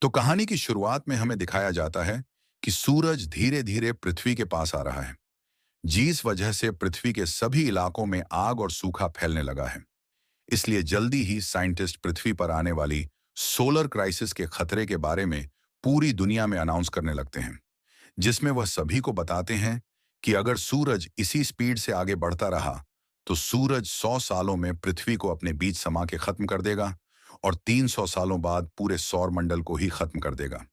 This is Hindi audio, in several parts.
तो कहानी की शुरुआत में हमें दिखाया जाता है कि सूरज धीरे धीरे पृथ्वी के पास आ रहा है, जिस वजह से पृथ्वी के सभी इलाकों में आग और सूखा फैलने लगा है। इसलिए जल्दी ही साइंटिस्ट पृथ्वी पर आने वाली सोलर क्राइसिस के खतरे के बारे में पूरी दुनिया में अनाउंस करने लगते हैं, जिसमें वह सभी को बताते हैं कि अगर सूरज इसी स्पीड से आगे बढ़ता रहा तो सूरज 100 सालों में पृथ्वी को अपने बीच समा के खत्म कर देगा और 300 सालों बाद पूरे सौर मंडल को ही खत्म कर देगा।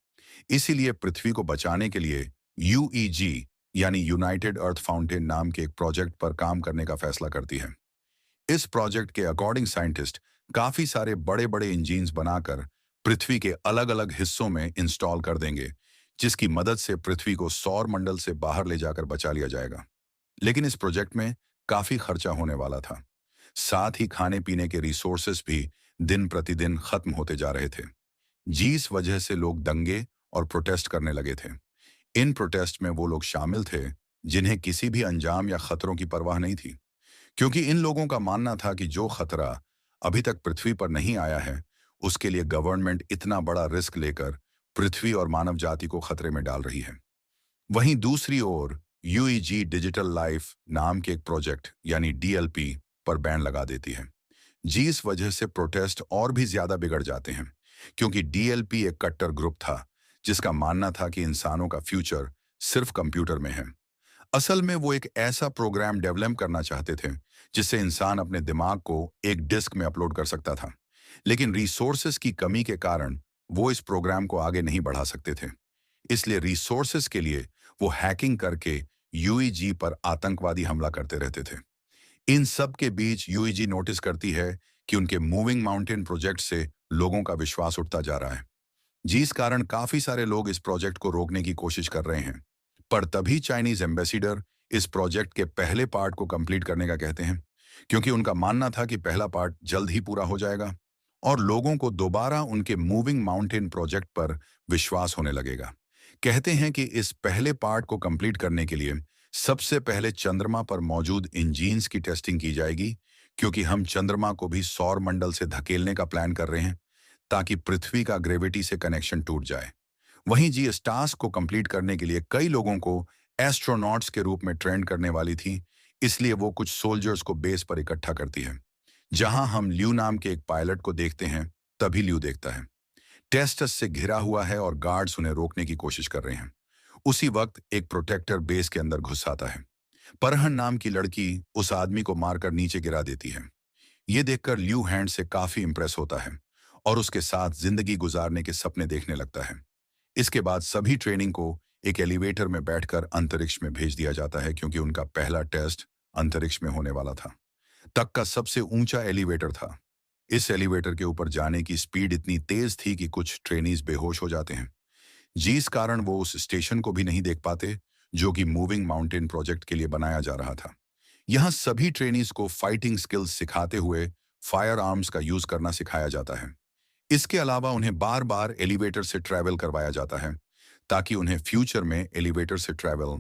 इसीलिए पृथ्वी को बचाने के लिए यूईजी यानी यूनाइटेड अर्थ फाउंटेन नाम के एक प्रोजेक्ट पर काम करने का फैसला करती है। इस प्रोजेक्ट के अकॉर्डिंग साइंटिस्ट काफी सारे बड़े बड़े इंजीन्स बनाकर पृथ्वी के अलग अलग हिस्सों में इंस्टॉल कर देंगे, जिसकी मदद से पृथ्वी को सौर मंडल से बाहर ले जाकर बचा लिया जाएगा। लेकिन इस प्रोजेक्ट में काफी खर्चा होने वाला था। साथ ही खाने पीने के रिसोर्सेस भी दिन प्रतिदिन खत्म होते जा रहे थे, जिस वजह से लोग दंगे और प्रोटेस्ट करने लगे थे। इन प्रोटेस्ट में वो लोग शामिल थे जिन्हें किसी भी अंजाम या खतरों की परवाह नहीं थी, क्योंकि इन लोगों का मानना था कि जो खतरा अभी तक पृथ्वी पर नहीं आया है, उसके लिए गवर्नमेंट इतना बड़ा रिस्क लेकर पृथ्वी और मानव जाति को खतरे में डाल रही है। वहीं दूसरी ओर यूईजी डिजिटल लाइफ नाम के एक प्रोजेक्ट यानी डीएलपी पर बैन लगा देती है, जिस वजह से प्रोटेस्ट और भी ज्यादा बिगड़ जाते हैं, क्योंकि डीएलपी एक कट्टर ग्रुप था जिसका मानना था कि इंसानों का फ्यूचर सिर्फ कंप्यूटर में है। असल में वो एक ऐसा प्रोग्राम डेवलप करना चाहते थे जिससे इंसान अपने दिमाग को एक डिस्क में अपलोड कर सकता था, लेकिन रिसोर्सेस की कमी के कारण वो इस प्रोग्राम को आगे नहीं बढ़ा सकते थे। इसलिए रिसोर्सेस के लिए वो हैकिंग करके यूईजी पर आतंकवादी हमला करते रहते थे। इन सब के बीच यूईजी नोटिस करती है कि उनके मूविंग माउंटेन प्रोजेक्ट से लोगों का विश्वास उठता जा रहा है, जिस कारण काफी सारे लोग इस प्रोजेक्ट को रोकने की कोशिश कर रहे हैं। पर तभी चाइनीज एम्बेसडर इस प्रोजेक्ट के पहले पार्ट को कंप्लीट करने का कहते हैं, क्योंकि उनका मानना था कि पहला पार्ट जल्द ही पूरा हो जाएगा और लोगों को दोबारा उनके मूविंग माउंटेन प्रोजेक्ट पर विश्वास होने लगेगा। कहते हैं कि इस पहले पार्ट को कंप्लीट करने के लिए सबसे पहले चंद्रमा पर मौजूद इंजीन्स की टेस्टिंग की जाएगी, क्योंकि हम चंद्रमा को भी सौर मंडल से धकेलने का प्लान कर रहे हैं ताकि पृथ्वी का ग्रेविटी से कनेक्शन टूट जाए। वहीं जी इस टास्क को कंप्लीट करने के लिए कई लोगों को एस्ट्रोनॉट्स के रूप में ट्रेंड करने वाली थी, इसलिए वो कुछ सोल्जर्स को बेस पर इकट्ठा करती है। जहां हम ल्यू नाम के एक पायलट को देखते हैं, तभी ल्यू देखता है। टेस्टस से घिरा हुआ है और गार्ड्स उन्हें रोकने की कोशिश कर रहे हैं। उसी वक्त एक प्रोटेक्टर बेस के अंदर घुस आता है। परहन नाम की लड़की उस आदमी को मारकर नीचे गिरा देती है। ये देखकर ल्यू हैंड से काफी इंप्रेस होता है और उसके साथ जिंदगी गुजारने के सपने देखने लगता है। इसके बाद सभी ट्रेनिंग को एक एलिवेटर में बैठकर अंतरिक्ष में भेज दिया जाता है, क्योंकि उनका पहला टेस्ट अंतरिक्ष में होने वाला था। तक का सबसे ऊंचा एलिवेटर था। इस एलिवेटर के ऊपर जाने की स्पीड इतनी तेज थी कि कुछ ट्रेनीज बेहोश हो जाते हैं, जिस कारण वो उस स्टेशन को भी नहीं देख पाते जो कि मूविंग माउंटेन प्रोजेक्ट के लिए बनाया जा रहा था। यहाँ सभी ट्रेनीज को फाइटिंग स्किल्स सिखाते हुए फायर आर्म्स का यूज करना सिखाया जाता है। इसके अलावा उन्हें बार बार एलिवेटर से ट्रैवल करवाया जाता है ताकि उन्हें फ्यूचर में एलिवेटर से ट्रैवल